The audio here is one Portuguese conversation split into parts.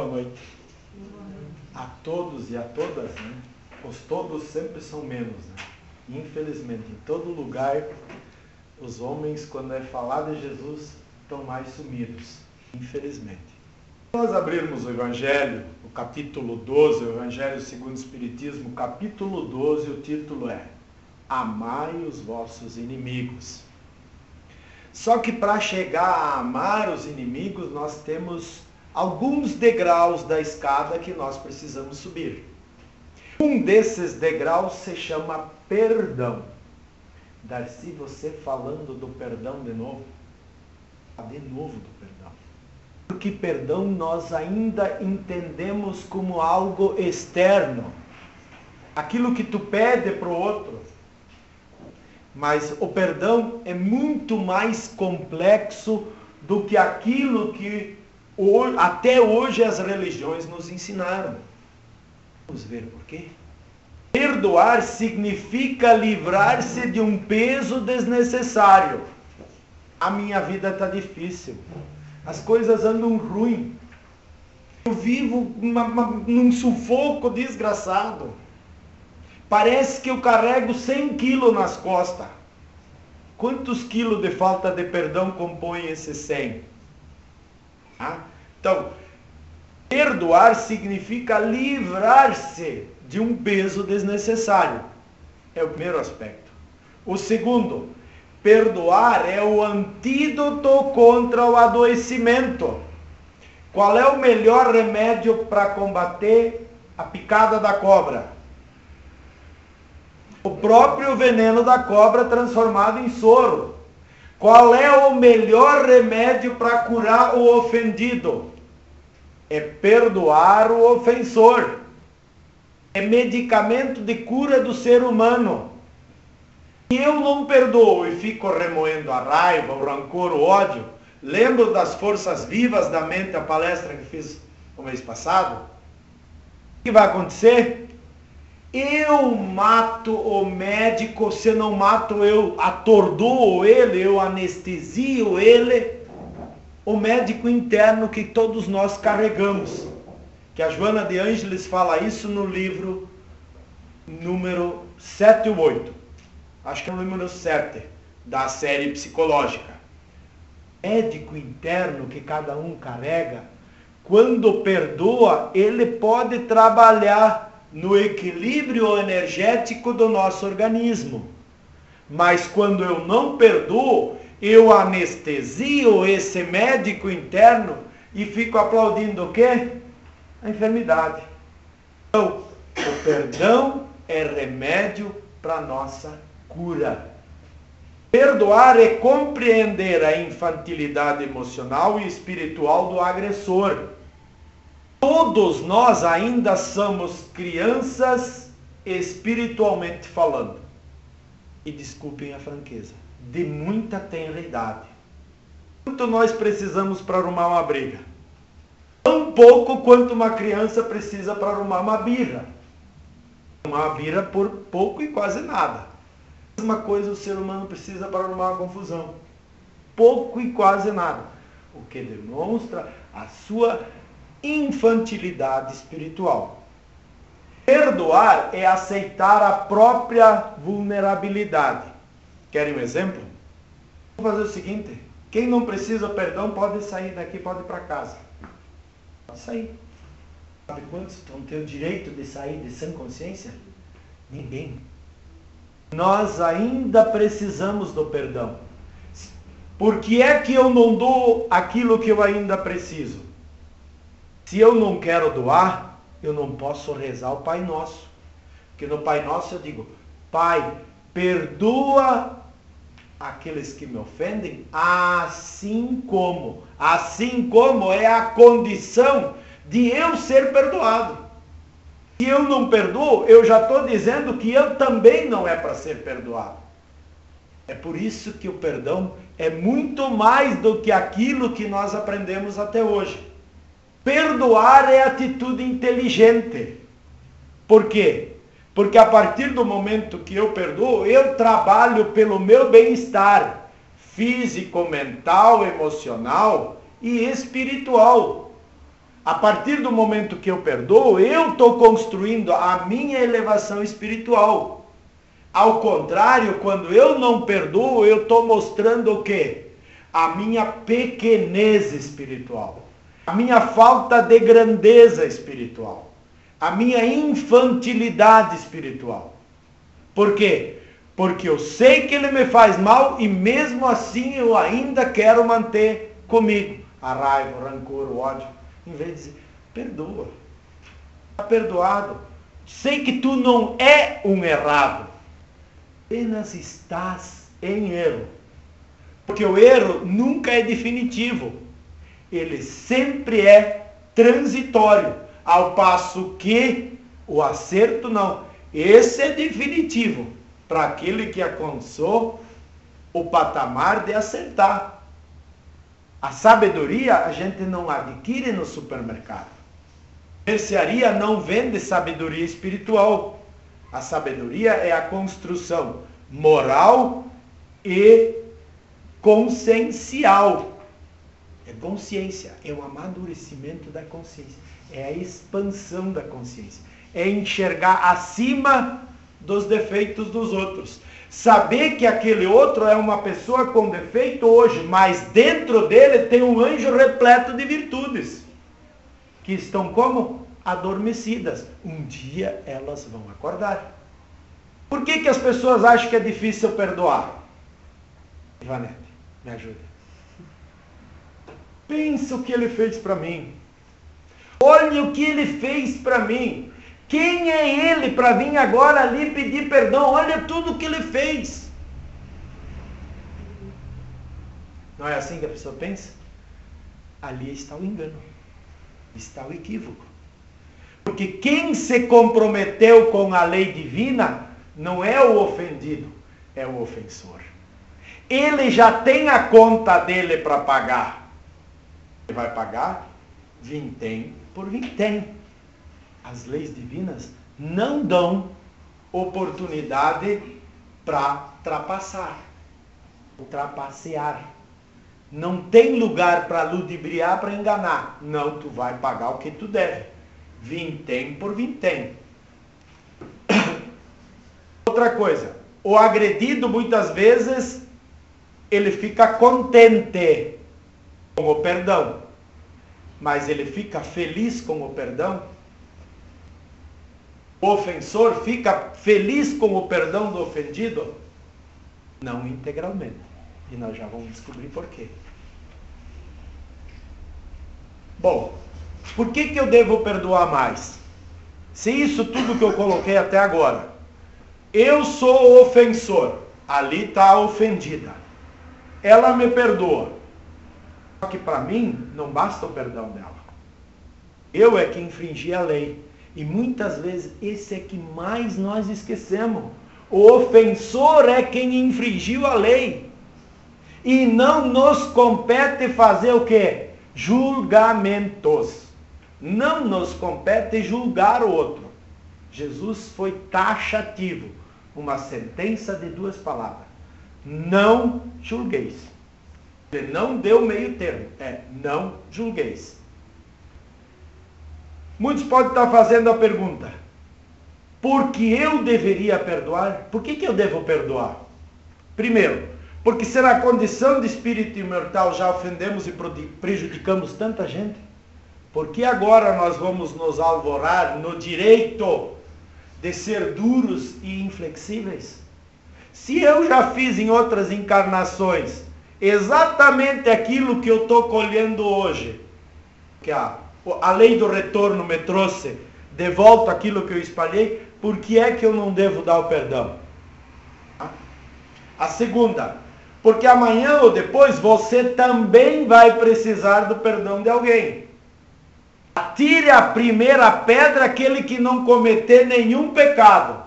boa noite. A todos e a todas, né? Os todos sempre são menos, né? Infelizmente, em todo lugar, os homens, quando é falar de Jesus, estão mais sumidos. Infelizmente. Se nós abrirmos o Evangelho, o capítulo 12, o Evangelho segundo o Espiritismo, capítulo 12, o título é Amai os vossos inimigos. Só que para chegar a amar os inimigos, nós temos alguns degraus da escada que nós precisamos subir. Um desses degraus se chama perdão. Darcy, você falando do perdão de novo? De novo do perdão. Porque perdão nós ainda entendemos como algo externo. Aquilo que tu pede para o outro. Mas o perdão é muito mais complexo do que aquilo que até hoje as religiões nos ensinaram. Vamos ver por quê? Perdoar significa livrar-se de um peso desnecessário. A minha vida está difícil. As coisas andam ruim. Eu vivo num sufoco desgraçado. Parece que eu carrego 100 quilos nas costas. Quantos quilos de falta de perdão compõem esses 100? Então, perdoar significa livrar-se de um peso desnecessário. É o primeiro aspecto. O segundo, perdoar é o antídoto contra o adoecimento. Qual é o melhor remédio para combater a picada da cobra? O próprio veneno da cobra transformado em soro. Qual é o melhor remédio para curar o ofendido? É perdoar o ofensor. É medicamento de cura do ser humano. Se eu não perdoo e fico remoendo a raiva, o rancor, o ódio, lembro das forças vivas da mente, a palestra que fiz no mês passado? O que vai acontecer? Eu mato o médico, se não mato eu atordoo ele, eu anestesio ele. O médico interno que todos nós carregamos. Que a Joana de Ângeles fala isso no livro número 7 ou 8. Acho que é o número 7 da série psicológica. O médico interno que cada um carrega, quando perdoa, ele pode trabalhar no equilíbrio energético do nosso organismo. Mas quando eu não perdoo, eu anestesio esse médico interno e fico aplaudindo o quê? A enfermidade. Então, o perdão é remédio para a nossa cura. Perdoar é compreender a infantilidade emocional e espiritual do agressor. Todos nós ainda somos crianças espiritualmente falando. E desculpem a franqueza, de muita tenridade. Quanto nós precisamos para arrumar uma briga? Tão pouco quanto uma criança precisa para arrumar uma birra. Uma birra por pouco e quase nada. A mesma coisa o ser humano precisa para arrumar uma confusão. Pouco e quase nada. O que demonstra a sua infantilidade espiritual. Perdoar é aceitar a própria vulnerabilidade. Querem um exemplo? Vamos fazer o seguinte: quem não precisa perdão pode sair daqui, pode ir para casa. Pode sair. Sabe quantos não têm o direito de sair de sã consciência? Ninguém. Nós ainda precisamos do perdão. Por que é que eu não dou aquilo que eu ainda preciso? Se eu não quero doar, eu não posso rezar o Pai Nosso. Porque no Pai Nosso eu digo: Pai, perdoa aqueles que me ofendem, assim como. Assim como é a condição de eu ser perdoado. Se eu não perdoo, eu já estou dizendo que eu também não é para ser perdoado. É por isso que o perdão é muito mais do que aquilo que nós aprendemos até hoje. Perdoar é atitude inteligente. Por quê? Porque a partir do momento que eu perdoo, eu trabalho pelo meu bem-estar físico, mental, emocional e espiritual. A partir do momento que eu perdoo, eu estou construindo a minha elevação espiritual. Ao contrário, quando eu não perdoo, eu estou mostrando o quê? A minha pequenez espiritual. A minha falta de grandeza espiritual. A minha infantilidade espiritual. Por quê? Porque eu sei que ele me faz mal e mesmo assim eu ainda quero manter comigo a raiva, o rancor, o ódio. Em vez de dizer, perdoa. Está perdoado. Sei que tu não é um errado. Apenas estás em erro. Porque o erro nunca é definitivo. Ele sempre é transitório. Ao passo que o acerto não. Esse é definitivo. Para aquele que alcançou o patamar de acertar. A sabedoria a gente não adquire no supermercado. A mercearia não vende sabedoria espiritual. A sabedoria é a construção moral e consciencial. É consciência, é o amadurecimento da consciência. É a expansão da consciência. É enxergar acima dos defeitos dos outros. Saber que aquele outro é uma pessoa com defeito hoje, mas dentro dele tem um anjo repleto de virtudes, que estão como? Adormecidas. Um dia elas vão acordar. Por que as pessoas acham que é difícil perdoar? Ivanete, me ajuda. Pensa o que ele fez para mim. Olha o que ele fez para mim. Quem é ele para vir agora ali pedir perdão? Olha tudo o que ele fez. Não é assim que a pessoa pensa? Ali está o engano. Está o equívoco. Porque quem se comprometeu com a lei divina não é o ofendido, é o ofensor. Ele já tem a conta dele para pagar. Ele vai pagar vintém por vintém. As leis divinas não dão oportunidade para trapacear. Não tem lugar para ludibriar, para enganar. Não, tu vai pagar o que tu deve. Vintém por vintém. Outra coisa, o agredido muitas vezes ele fica contente com o perdão, mas ele fica feliz com o perdão. O ofensor fica feliz com o perdão do ofendido? Não integralmente. E nós já vamos descobrir por quê. Bom, por que eu devo perdoar mais? Se isso tudo que eu coloquei até agora, eu sou o ofensor, ali está a ofendida. Ela me perdoa. Só que para mim não basta o perdão dela. Eu é que infringi a lei. E muitas vezes esse é que mais nós esquecemos. O ofensor é quem infringiu a lei. E não nos compete fazer o quê? Julgamentos. Não nos compete julgar o outro. Jesus foi taxativo. Uma sentença de duas palavras. Não julgueis. Ele não deu meio termo. É, não julgueis. Muitos podem estar fazendo a pergunta: por que eu deveria perdoar? Por que eu devo perdoar? Primeiro, porque se na condição de espírito imortal já ofendemos e prejudicamos tanta gente, por que agora nós vamos nos alvorar no direito de ser duros e inflexíveis? Se eu já fiz em outras encarnações exatamente aquilo que eu estou colhendo hoje, que a lei do retorno me trouxe de volta aquilo que eu espalhei, por que é que eu não devo dar o perdão? A segunda, porque amanhã ou depois você também vai precisar do perdão de alguém. Atire a primeira pedra aquele que não cometer nenhum pecado,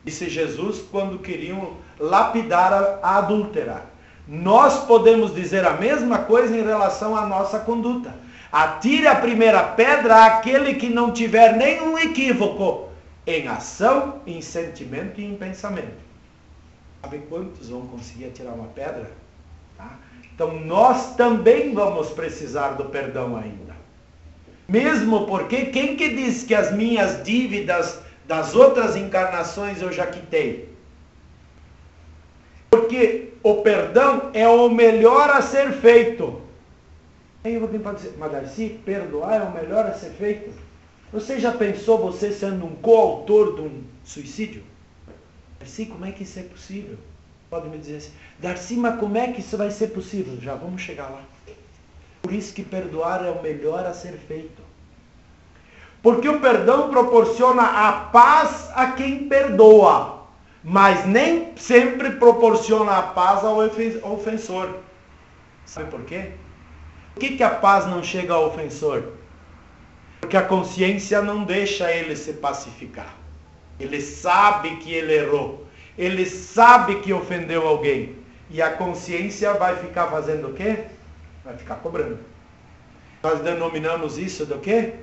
disse Jesus quando queriam lapidar a adúltera. Nós podemos dizer a mesma coisa em relação à nossa conduta. Atire a primeira pedra àquele que não tiver nenhum equívoco em ação, em sentimento e em pensamento. Sabe quantos vão conseguir atirar uma pedra? Tá? Então nós também vamos precisar do perdão ainda. Mesmo porque quem que diz que as minhas dívidas das outras encarnações eu já quitei? Porque o perdão é o melhor a ser feito. Aí alguém pode dizer, mas Darcy, perdoar é o melhor a ser feito? Você já pensou você sendo um coautor de um suicídio? Darcy, como é que isso é possível? Pode me dizer assim, Darcy, mas como é que isso vai ser possível? Já vamos chegar lá. Por isso que perdoar é o melhor a ser feito. Porque o perdão proporciona a paz a quem perdoa, mas nem sempre proporciona a paz ao ofensor. Sabe por quê? Por que a paz não chega ao ofensor? Porque a consciência não deixa ele se pacificar. Ele sabe que ele errou. Ele sabe que ofendeu alguém. E a consciência vai ficar fazendo o quê? Vai ficar cobrando. Nós denominamos isso do quê?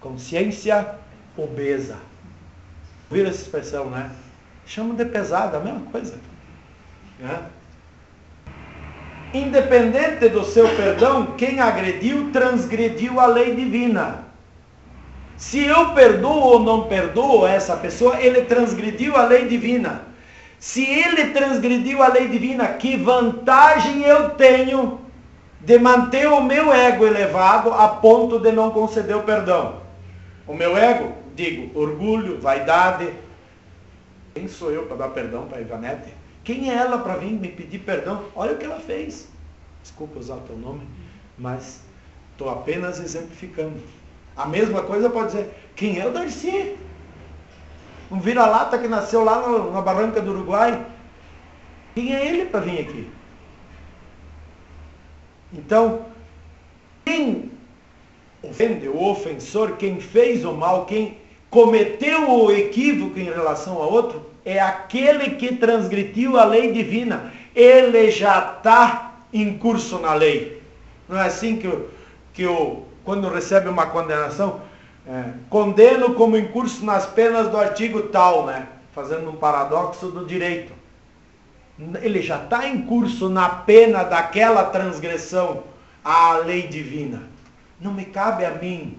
Consciência obesa. Ouviram essa expressão, né? Chamam de pesada, a mesma coisa. Né? Independente do seu perdão, quem agrediu, transgrediu a lei divina. Se eu perdoo ou não perdoo essa pessoa, ele transgrediu a lei divina. Se ele transgrediu a lei divina, que vantagem eu tenho de manter o meu ego elevado a ponto de não conceder o perdão? O meu ego, digo, orgulho, vaidade. Quem sou eu para dar perdão para a Ivanete? Quem é ela para vir me pedir perdão? Olha o que ela fez. Desculpa usar o teu nome, mas estou apenas exemplificando. A mesma coisa pode dizer, quem é o Darcy? Um vira-lata que nasceu lá na barranca do Uruguai. Quem é ele para vir aqui? Então, quem ofende, o ofensor, quem fez o mal, quem cometeu o equívoco em relação a outro, é aquele que transgrediu a lei divina. Ele já está em curso na lei. Não é assim que quando recebe uma condenação, condeno como em curso nas penas do artigo tal, né? Fazendo um paradoxo do direito. Ele já está em curso na pena daquela transgressão à lei divina. Não me cabe a mim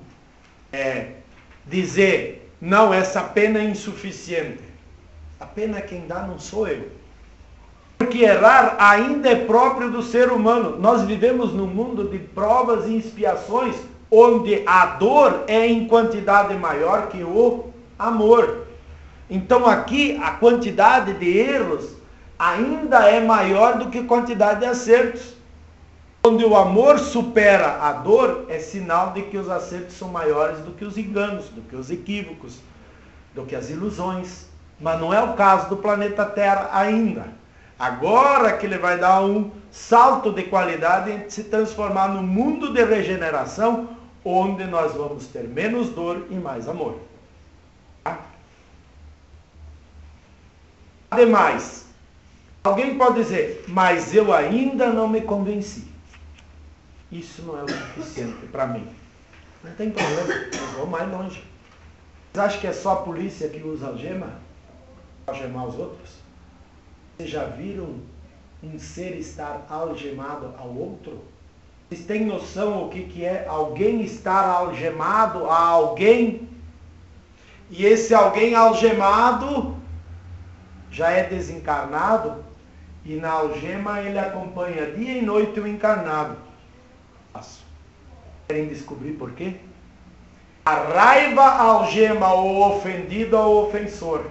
dizer, não, essa pena é insuficiente. A pena quem dá não sou eu. Porque errar ainda é próprio do ser humano. Nós vivemos num mundo de provas e expiações, onde a dor é em quantidade maior que o amor. Então aqui a quantidade de erros ainda é maior do que a quantidade de acertos. Onde o amor supera a dor, é sinal de que os acertos são maiores do que os enganos, do que os equívocos, do que as ilusões. Mas não é o caso do planeta Terra ainda. Agora que ele vai dar um salto de qualidade e se transformar num mundo de regeneração, onde nós vamos ter menos dor e mais amor. Ademais, alguém pode dizer, mas eu ainda não me convenci. Isso não é o suficiente para mim. Não tem problema, eu vou mais longe. Vocês acham que é só a polícia que usa algema? Para algemar os outros? Vocês já viram um ser estar algemado ao outro? Vocês têm noção o que é alguém estar algemado a alguém? E esse alguém algemado já é desencarnado e na algema ele acompanha dia e noite o encarnado. Querem descobrir por quê? A raiva algema o ofendido ao ofensor.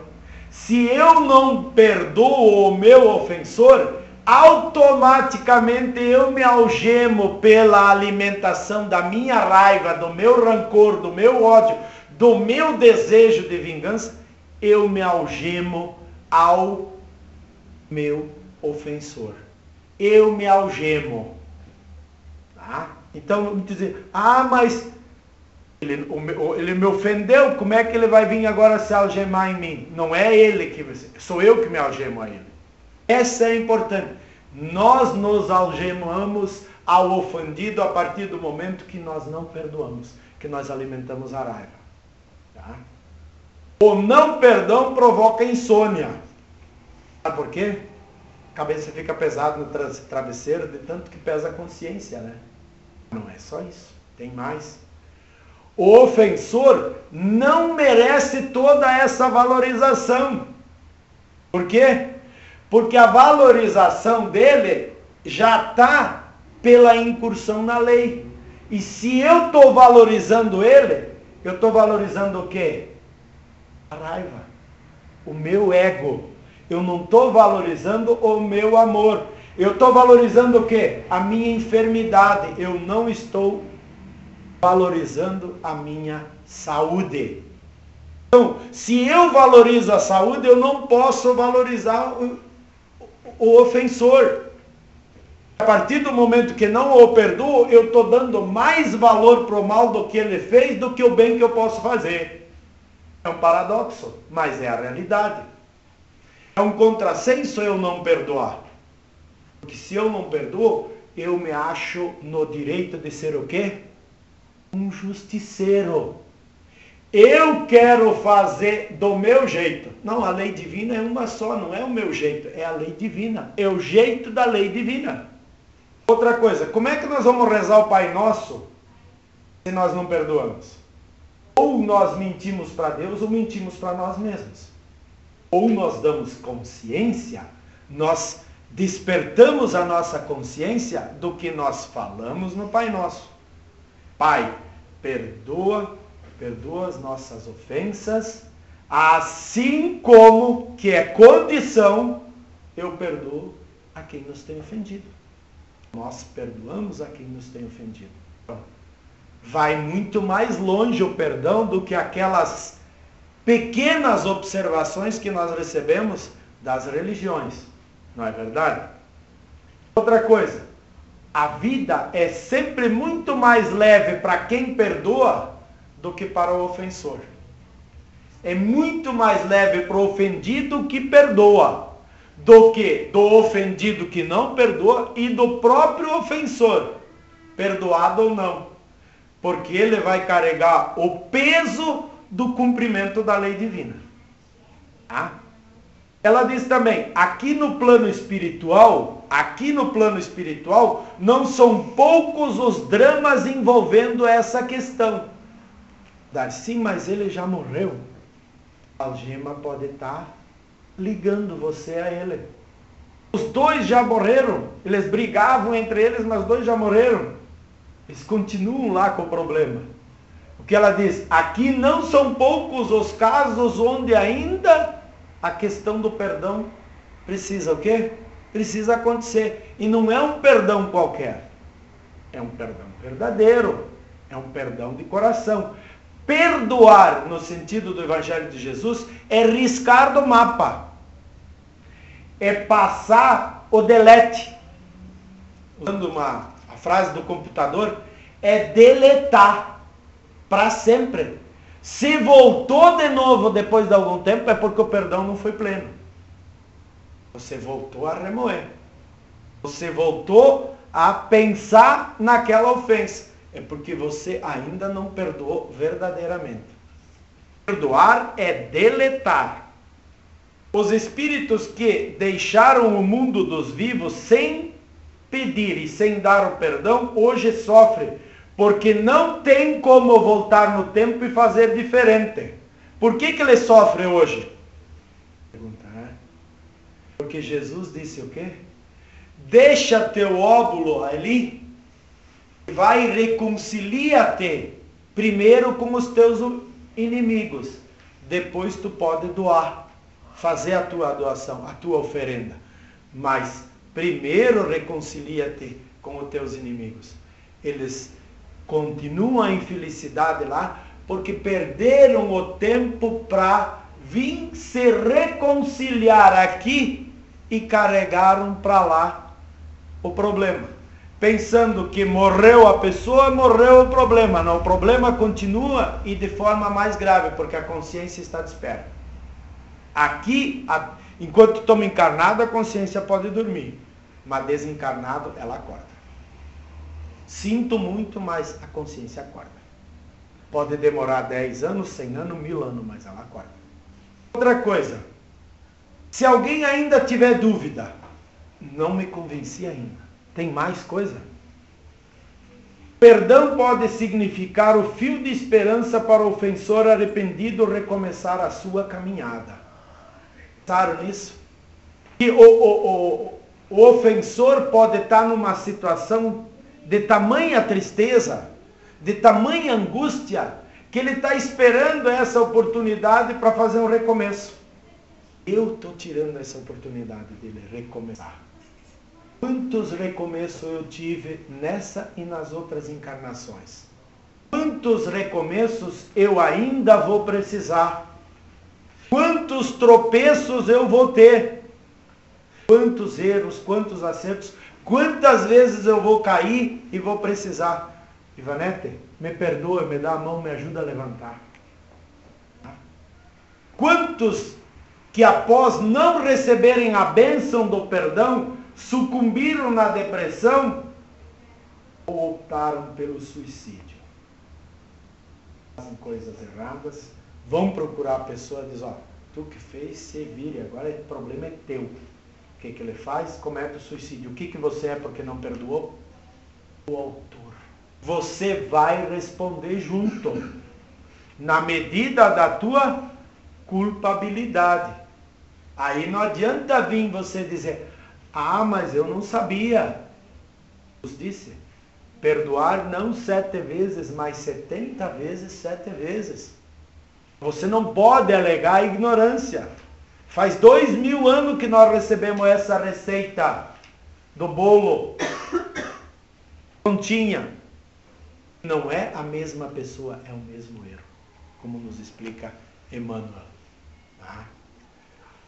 Se eu não perdoo o meu ofensor, automaticamente eu me algemo pela alimentação da minha raiva, do meu rancor, do meu ódio, do meu desejo de vingança, eu me algemo ao meu ofensor. Eu me algemo. Tá? Então, dizer, mas ele me ofendeu, como é que ele vai vir agora se algemar em mim? Não é ele que... Sou eu que me algemo a ele. Essa é importante. Nós nos algemamos ao ofendido a partir do momento que nós não perdoamos, que nós alimentamos a raiva. Tá? O não perdão provoca insônia. Sabe por quê? A cabeça fica pesada no travesseiro, de tanto que pesa a consciência, né? Não é só isso, tem mais. O ofensor não merece toda essa valorização. Por quê? Porque a valorização dele já está pela incursão na lei. E se eu estou valorizando ele, eu estou valorizando o quê? A raiva, o meu ego. Eu não estou valorizando o meu amor. Eu estou valorizando o quê? A minha enfermidade. Eu não estou valorizando a minha saúde. Então, se eu valorizo a saúde, eu não posso valorizar o ofensor. A partir do momento que não o perdoo, eu estou dando mais valor para o mal do que ele fez do que o bem que eu posso fazer. É um paradoxo, mas é a realidade. É um contrassenso eu não perdoar. Porque se eu não perdoo, eu me acho no direito de ser o quê? Um justiceiro. Eu quero fazer do meu jeito. Não, a lei divina é uma só, não é o meu jeito, é a lei divina. É o jeito da lei divina. Outra coisa, como é que nós vamos rezar o Pai Nosso se nós não perdoamos? Ou nós mentimos para Deus ou mentimos para nós mesmos. Ou nós damos consciência, nós despertamos a nossa consciência do que nós falamos no Pai Nosso. Pai, perdoa as nossas ofensas, assim como que é condição, eu perdoo a quem nos tem ofendido. Nós perdoamos a quem nos tem ofendido. Vai muito mais longe o perdão do que aquelas pequenas observações que nós recebemos das religiões. Não é verdade? Outra coisa, a vida é sempre muito mais leve para quem perdoa do que para o ofensor. É muito mais leve para o ofendido que perdoa do que do ofendido que não perdoa e do próprio ofensor, perdoado ou não. Porque ele vai carregar o peso do cumprimento da lei divina. Tá? Ela diz também, aqui no plano espiritual, não são poucos os dramas envolvendo essa questão. Darcy, mas ele já morreu. A algema pode estar ligando você a ele. Os dois já morreram. Eles brigavam entre eles, mas os dois já morreram. Eles continuam lá com o problema. O que ela diz? Aqui não são poucos os casos onde ainda a questão do perdão precisa o quê? Precisa acontecer. E não é um perdão qualquer. É um perdão verdadeiro. É um perdão de coração. Perdoar, no sentido do Evangelho de Jesus, é riscar do mapa. É passar o delete. Usando a frase do computador, é deletar para sempre. Se voltou de novo depois de algum tempo, é porque o perdão não foi pleno. Você voltou a remoer. Você voltou a pensar naquela ofensa. É porque você ainda não perdoou verdadeiramente. Perdoar é deletar. Os espíritos que deixaram o mundo dos vivos sem pedir e sem dar o perdão, hoje sofrem, porque não tem como voltar no tempo e fazer diferente. Por que eles sofrem hoje? Pergunta, né? Porque Jesus disse o quê? Deixa teu óvulo ali, vai reconcilia-te primeiro com os teus inimigos, depois tu pode doar, fazer a tua doação, a tua oferenda, mas primeiro reconcilia-te com os teus inimigos. Eles continuam a infelicidade lá porque perderam o tempo para vir se reconciliar aqui e carregaram para lá o problema. Pensando que morreu a pessoa, morreu o problema. Não, o problema continua e de forma mais grave, porque a consciência está desperta. Aqui, enquanto estamos encarnados, a consciência pode dormir. Mas desencarnado, ela acorda. Sinto muito, mas a consciência acorda. Pode demorar 10 anos, 100 anos, 1000 anos, mas ela acorda. Outra coisa. Se alguém ainda tiver dúvida, não me convenci ainda. Tem mais coisa? Perdão pode significar o fio de esperança para o ofensor arrependido recomeçar a sua caminhada. Pensaram nisso? E o ofensor pode estar numa situação de tamanha tristeza, de tamanha angústia, que ele está esperando essa oportunidade para fazer um recomeço. Eu estou tirando essa oportunidade dele recomeçar. Quantos recomeços eu tive nessa e nas outras encarnações? Quantos recomeços eu ainda vou precisar? Quantos tropeços eu vou ter? Quantos erros, quantos acertos, quantas vezes eu vou cair e vou precisar? Ivanete, me perdoa, me dá a mão, me ajuda a levantar. Quantos que após não receberem a bênção do perdão, sucumbiram na depressão ou optaram pelo suicídio? Fazem coisas erradas, vão procurar a pessoa e dizem, ó, tu que fez, se vire, agora o problema é teu. O que ele faz? Comete o suicídio. O que você é porque não perdoou? O autor. Você vai responder junto, na medida da tua culpabilidade. Aí não adianta vir você dizer, ah, mas eu não sabia. Jesus disse, perdoar não 7 vezes, mas 70 vezes 7 vezes. Você não pode alegar ignorância. Faz 2000 anos que nós recebemos essa receita do bolo. Não tinha. Não é a mesma pessoa, é o mesmo erro, como nos explica Emmanuel. Tá?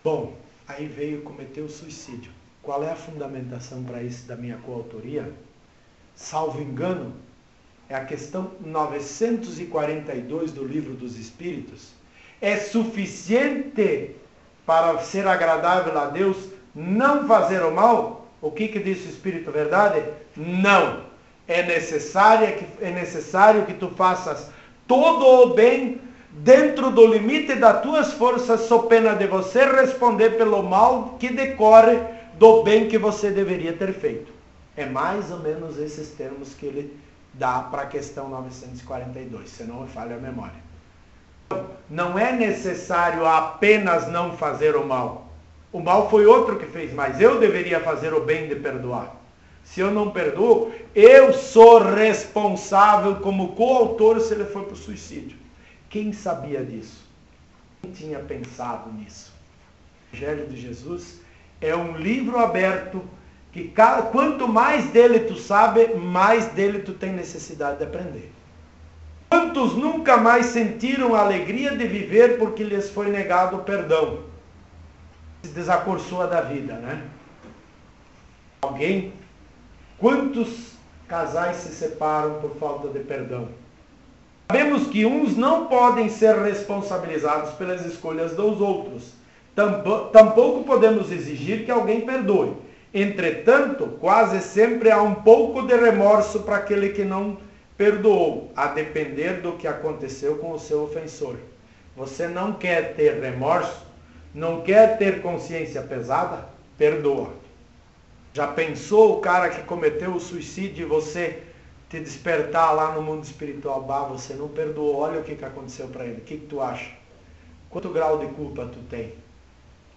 Bom, aí veio cometer o suicídio. Qual é a fundamentação para isso da minha coautoria? Salvo engano, é a questão 942 do Livro dos Espíritos. É suficiente para ser agradável a Deus não fazer o mal? O que diz o Espírito Verdade? Não. É necessário que tu faças todo o bem dentro do limite das tuas forças, sob pena de você responder pelo mal que decorre do bem que você deveria ter feito. É mais ou menos esses termos que ele dá para a questão 942, senão eu falho a memória. Não é necessário apenas não fazer o mal. O mal foi outro que fez, mas eu deveria fazer o bem de perdoar. Se eu não perdoo, eu sou responsável como coautor se ele for para o suicídio. Quem sabia disso? Quem tinha pensado nisso? O Evangelho de Jesus é um livro aberto que quanto mais dele tu sabe, mais dele tu tem necessidade de aprender. Quantos nunca mais sentiram a alegria de viver porque lhes foi negado o perdão? Se desacorçoa da vida, né? Alguém? Quantos casais se separam por falta de perdão? Sabemos que uns não podem ser responsabilizados pelas escolhas dos outros. Tampouco podemos exigir que alguém perdoe. Entretanto, quase sempre há um pouco de remorso para aquele que não perdoou, a depender do que aconteceu com o seu ofensor. Você não quer ter remorso? Não quer ter consciência pesada? Perdoa. Já pensou o cara que cometeu o suicídio e você te despertar lá no mundo espiritual? Bah, você não perdoou, olha o que aconteceu para ele. O que tu acha? Quanto grau de culpa tu tem?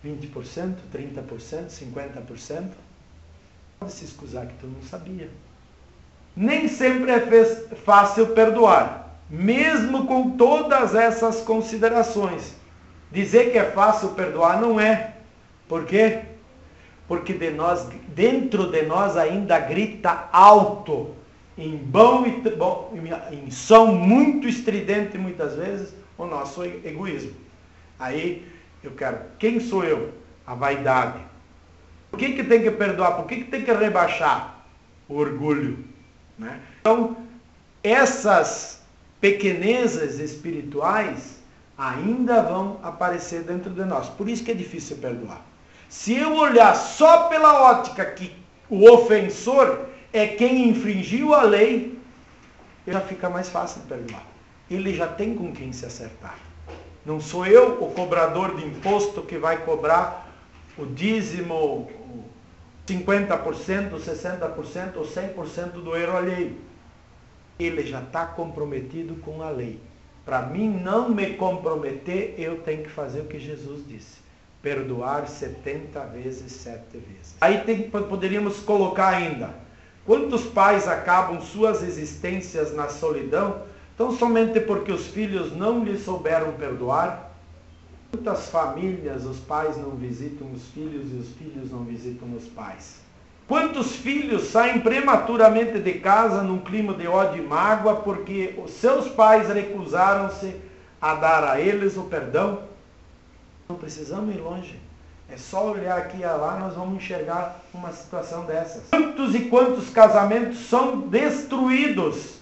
20%? 30%? 50%? Pode se excusar que tu não sabia. Nem sempre é fácil perdoar, mesmo com todas essas considerações. Dizer que é fácil perdoar não é. Por quê? Porque dentro de nós ainda grita alto, em som muito estridente muitas vezes, o nosso egoísmo. Aí eu quero, quem sou eu? A vaidade. Por que tem que perdoar? Por que tem que rebaixar? O orgulho. Né? Então, essas pequenezas espirituais ainda vão aparecer dentro de nós. Por isso que é difícil perdoar. Se eu olhar só pela ótica que o ofensor é quem infringiu a lei, já fica mais fácil de perdoar. Ele já tem com quem se acertar. Não sou eu, o cobrador de imposto, que vai cobrar o dízimo, 50%, 60% ou 100% do erro alheio. ele já está comprometido com a lei. Para mim não me comprometer, eu tenho que fazer o que Jesus disse. Perdoar 70 vezes 7 vezes. Aí poderíamos colocar ainda, quantos pais acabam suas existências na solidão, tão somente porque os filhos não lhes souberam perdoar? Quantas famílias os pais não visitam os filhos e os filhos não visitam os pais? Quantos filhos saem prematuramente de casa num clima de ódio e mágoa porque os seus pais recusaram-se a dar a eles o perdão? Não precisamos ir longe. É só olhar aqui e lá, nós vamos enxergar uma situação dessas. Quantos e quantos casamentos são destruídos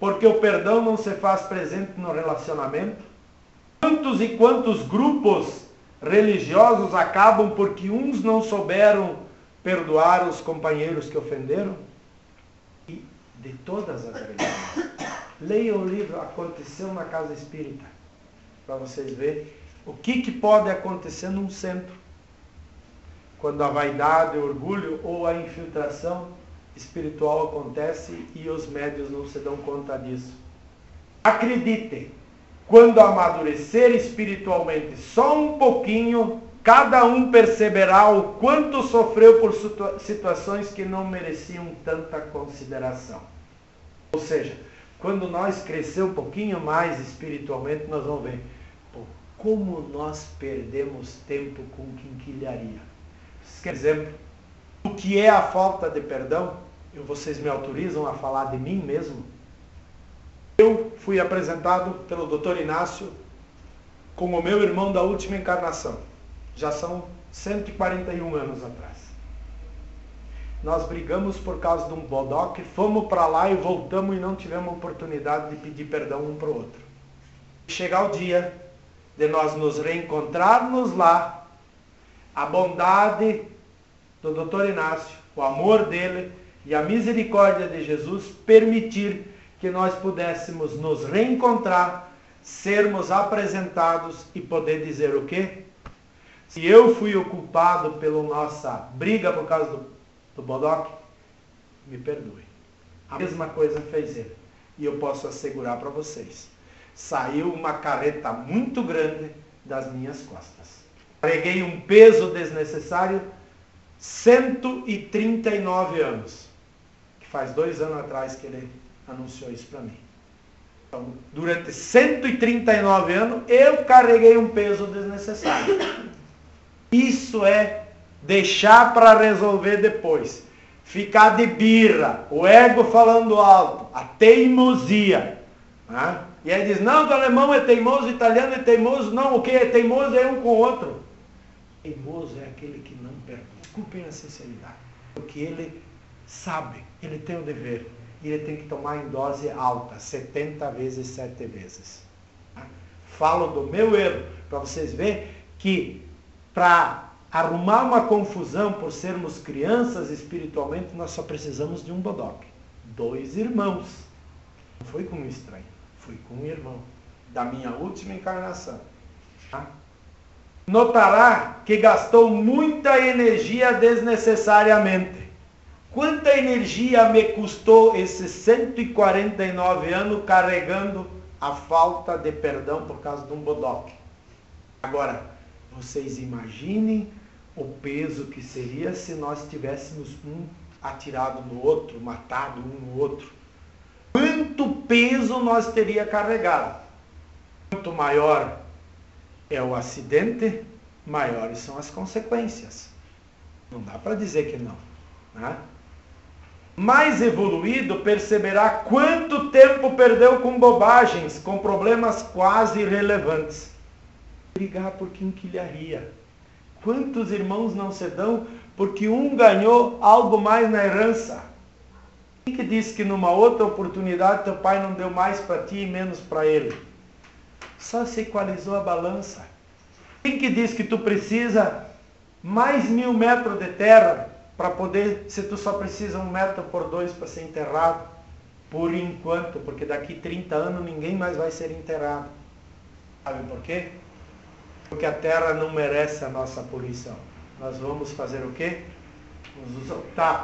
porque o perdão não se faz presente no relacionamento? Quantos e quantos grupos religiosos acabam porque uns não souberam perdoar os companheiros que ofenderam? E de todas as religiões. Leia o livro Aconteceu na Casa Espírita, para vocês verem o que pode acontecer num centro, quando a vaidade, o orgulho ou a infiltração espiritual acontece e os médios não se dão conta disso. Acredite, quando amadurecer espiritualmente só um pouquinho, cada um perceberá o quanto sofreu por situações que não mereciam tanta consideração. Ou seja, quando nós crescer um pouquinho mais espiritualmente, nós vamos ver como nós perdemos tempo com quinquilharia. Quer exemplo, o que é a falta de perdão? Vocês me autorizam a falar de mim mesmo? Eu fui apresentado pelo Dr. Inácio como o meu irmão da última encarnação. Já são 141 anos atrás. Nós brigamos por causa de um bodoque, fomos para lá e voltamos e não tivemos oportunidade de pedir perdão um para o outro. Chegar o dia de nós nos reencontrarmos lá, a bondade do Dr. Inácio, o amor dele e a misericórdia de Jesus permitir que nós pudéssemos nos reencontrar, sermos apresentados e poder dizer o quê? Se eu fui o culpado pela nossa briga por causa do bodoque, me perdoe. A mesma coisa fez ele. E eu posso assegurar para vocês, saiu uma carreta muito grande das minhas costas. Carreguei um peso desnecessário 139 anos. Que faz 2 anos atrás que ele anunciou isso para mim. Então, durante 139 anos, eu carreguei um peso desnecessário. Isso é deixar para resolver depois. Ficar de birra, o ego falando alto, a teimosia. Né? E aí diz, não, o alemão é teimoso, o italiano é teimoso. Não, o que é teimoso é um com o outro. Teimoso é aquele que não perdoa. Desculpem a sinceridade. Porque ele sabe, ele tem o dever. E ele tem que tomar em dose alta, 70 vezes 7 vezes. Falo do meu erro, para vocês verem que para arrumar uma confusão por sermos crianças espiritualmente, nós só precisamos de um bodoque. 2 irmãos. Não foi com um estranho, fui com um irmão. Da minha última encarnação. Notará que gastou muita energia desnecessariamente. Quanta energia me custou esses 149 anos carregando a falta de perdão por causa de um bodoque? Agora, vocês imaginem o peso que seria se nós tivéssemos um atirado no outro, matado um no outro. Quanto peso nós teria carregado? Quanto maior é o acidente, maiores são as consequências. Não dá para dizer que não. Né? Mais evoluído perceberá quanto tempo perdeu com bobagens, com problemas quase irrelevantes. Brigar por quinquilharia. Quantos irmãos não se dão porque um ganhou algo mais na herança? Quem que disse que numa outra oportunidade teu pai não deu mais para ti e menos para ele? Só se equalizou a balança. Quem que diz que tu precisa mais 1000 metros de terra para poder, se tu só precisa 1 metro por 2 para ser enterrado? Por enquanto, porque daqui 30 anos ninguém mais vai ser enterrado. Sabe por quê? Porque a terra não merece a nossa poluição. Nós vamos fazer o quê?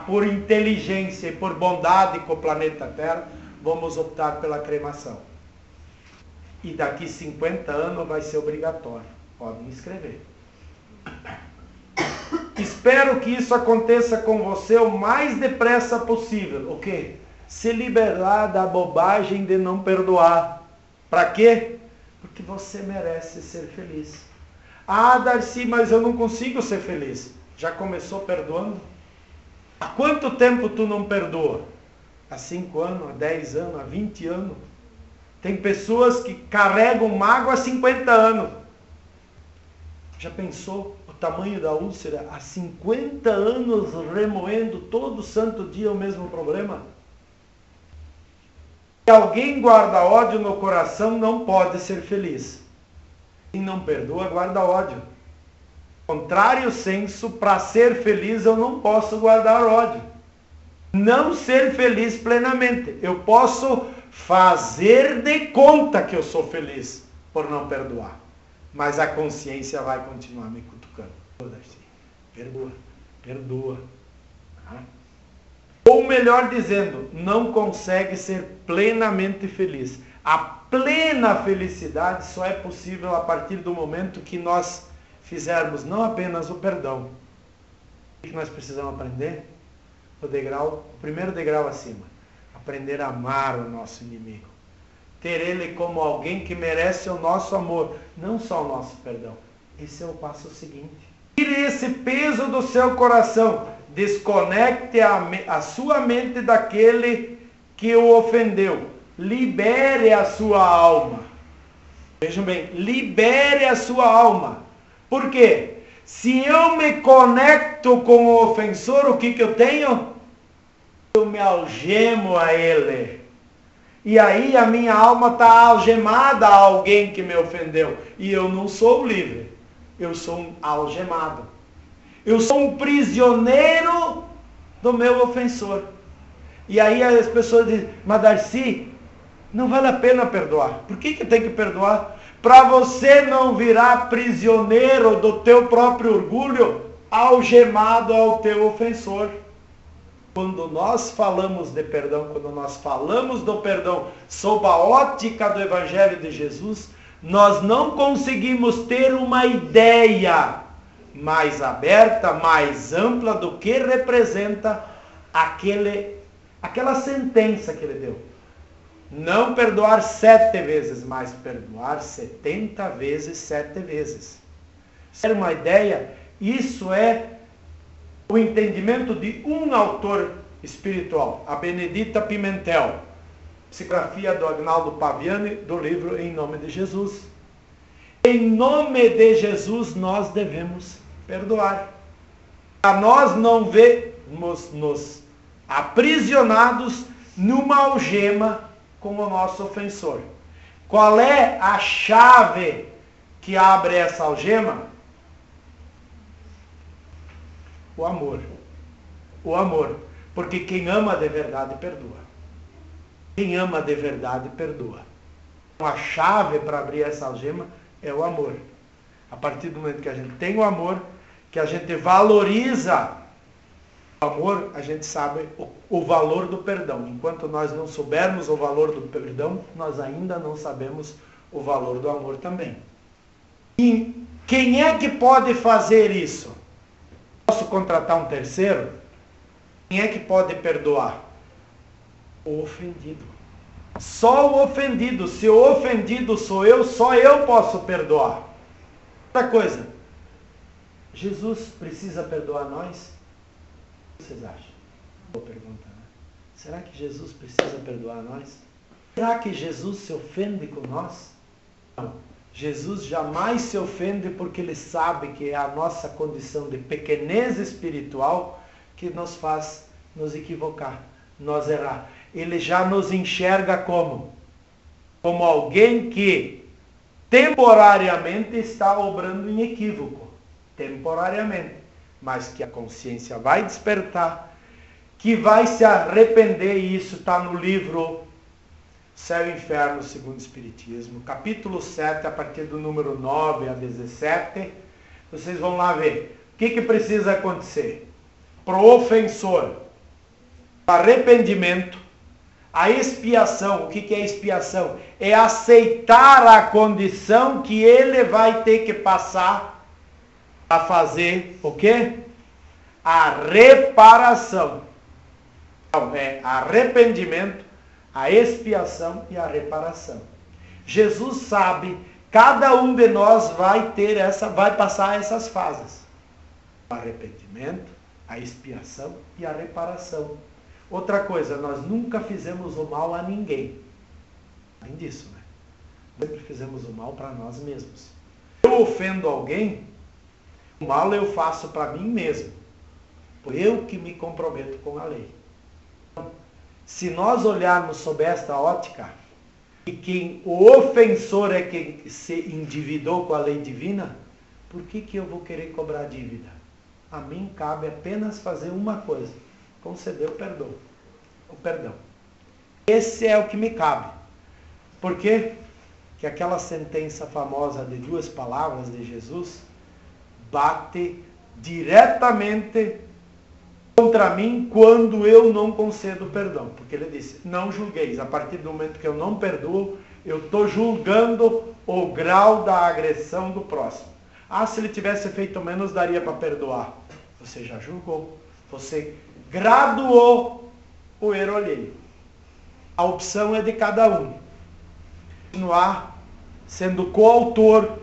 Por inteligência e por bondade com o planeta Terra, vamos optar pela cremação. E daqui 50 anos vai ser obrigatório. Podem escrever. Espero que isso aconteça com você o mais depressa possível. O quê? Se liberar da bobagem de não perdoar. Para quê? Porque você merece ser feliz. Ah, Darcy, mas eu não consigo ser feliz. Já começou perdoando? Há quanto tempo tu não perdoa? Há 5 anos, há 10 anos, há 20 anos? Tem pessoas que carregam mágoa há 50 anos. Já pensou o tamanho da úlcera? Há 50 anos remoendo todo santo dia o mesmo problema? Se alguém guarda ódio no coração, não pode ser feliz. Quem não perdoa, guarda ódio. Contrário senso, para ser feliz, eu não posso guardar ódio. Não ser feliz plenamente. Eu posso fazer de conta que eu sou feliz por não perdoar. Mas a consciência vai continuar me cutucando. Perdoa, perdoa. Ou melhor dizendo, não consegue ser plenamente feliz. A plena felicidade só é possível a partir do momento que nós fizermos não apenas o perdão. O que nós precisamos aprender? O primeiro degrau acima. Aprender a amar o nosso inimigo. Ter ele como alguém que merece o nosso amor, não só o nosso perdão. Esse é o passo seguinte. Tire esse peso do seu coração. Desconecte a sua mente daquele que o ofendeu. Libere a sua alma. Vejam bem, libere a sua alma. Por quê? Se eu me conecto com o ofensor, o que eu tenho? Eu me algemo a ele. E aí a minha alma está algemada a alguém que me ofendeu. E eu não sou livre. Eu sou um algemado. Eu sou um prisioneiro do meu ofensor. E aí as pessoas dizem, mas Darcy, não vale a pena perdoar. Por que tem que perdoar? Para você não virar prisioneiro do teu próprio orgulho, algemado ao teu ofensor. Quando nós falamos de perdão, quando nós falamos do perdão sob a ótica do Evangelho de Jesus, nós não conseguimos ter uma ideia mais aberta, mais ampla do que representa aquela sentença que ele deu. Não perdoar 7 vezes, mas perdoar 70 vezes 7 vezes. Ser uma ideia, isso é o entendimento de um autor espiritual, a Benedita Pimentel, psicografia do Agnaldo Paviani, do livro Em Nome de Jesus. Em nome de Jesus nós devemos perdoar. Para nós não vermos nos aprisionados numa algema com o nosso ofensor. Qual é a chave que abre essa algema? O amor. O amor. Porque quem ama de verdade perdoa. Quem ama de verdade perdoa. A chave para abrir essa algema é o amor. A partir do momento que a gente tem o amor, que a gente valoriza o amor, a gente sabe o valor do perdão. Enquanto nós não soubermos o valor do perdão, nós ainda não sabemos o valor do amor também. E quem é que pode fazer isso? Posso contratar um terceiro? Quem é que pode perdoar? O ofendido. Só o ofendido. Se o ofendido sou eu, só eu posso perdoar. Outra coisa. Jesus precisa perdoar nós? O que vocês acham? Vou perguntar. Será que Jesus precisa perdoar nós? Será que Jesus se ofende com nós? Não. Jesus jamais se ofende porque ele sabe que é a nossa condição de pequenez espiritual que nos faz nos equivocar, nos errar. Ele já nos enxerga como alguém que temporariamente está obrando em equívoco. Temporariamente. Mas que a consciência vai despertar, que vai se arrepender, e isso está no livro Céu e Inferno segundo o Espiritismo, capítulo 7, a partir do número 9 a 17, vocês vão lá ver. O que precisa acontecer? Para o ofensor, arrependimento, A expiação, o que é expiação? É aceitar a condição que ele vai ter que passar a fazer o quê? A reparação. Então, é arrependimento, a expiação e a reparação. Jesus sabe, cada um de nós vai passar essas fases. O arrependimento, a expiação e a reparação. Outra coisa, nós nunca fizemos o mal a ninguém. Além disso, né? Sempre fizemos o mal para nós mesmos. Eu ofendo alguém, o mal eu faço para mim mesmo. Eu que me comprometo com a lei. Se nós olharmos sob esta ótica, e o ofensor é quem se endividou com a lei divina, por que eu vou querer cobrar dívida? A mim cabe apenas fazer uma coisa: conceder o perdão. Esse é o que me cabe. Por quê? Que aquela sentença famosa de 2 palavras de Jesus bate diretamente contra mim quando eu não concedo perdão. Porque ele disse, não julgueis. A partir do momento que eu não perdoo, eu estou julgando o grau da agressão do próximo. Se ele tivesse feito menos, daria para perdoar. Você já julgou. Você graduou o erro alheio. A opção é de cada um. Continuar sendo coautor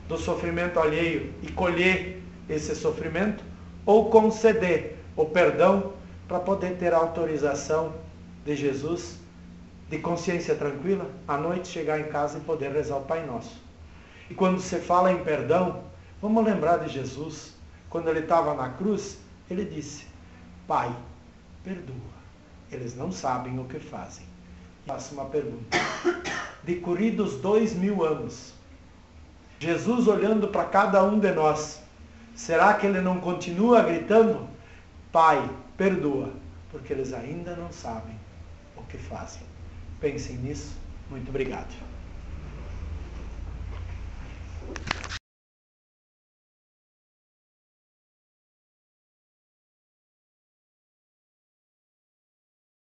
do sofrimento alheio e colher esse sofrimento, ou conceder o perdão para poder ter a autorização de Jesus, de consciência tranquila, à noite chegar em casa e poder rezar o Pai Nosso. E quando se fala em perdão, vamos lembrar de Jesus. Quando ele estava na cruz, ele disse, Pai, perdoa, eles não sabem o que fazem. Faço uma pergunta. Decorridos 2000 anos, Jesus olhando para cada um de nós, será que ele não continua gritando, Pai, perdoa, porque eles ainda não sabem o que fazem? Pensem nisso. Muito obrigado.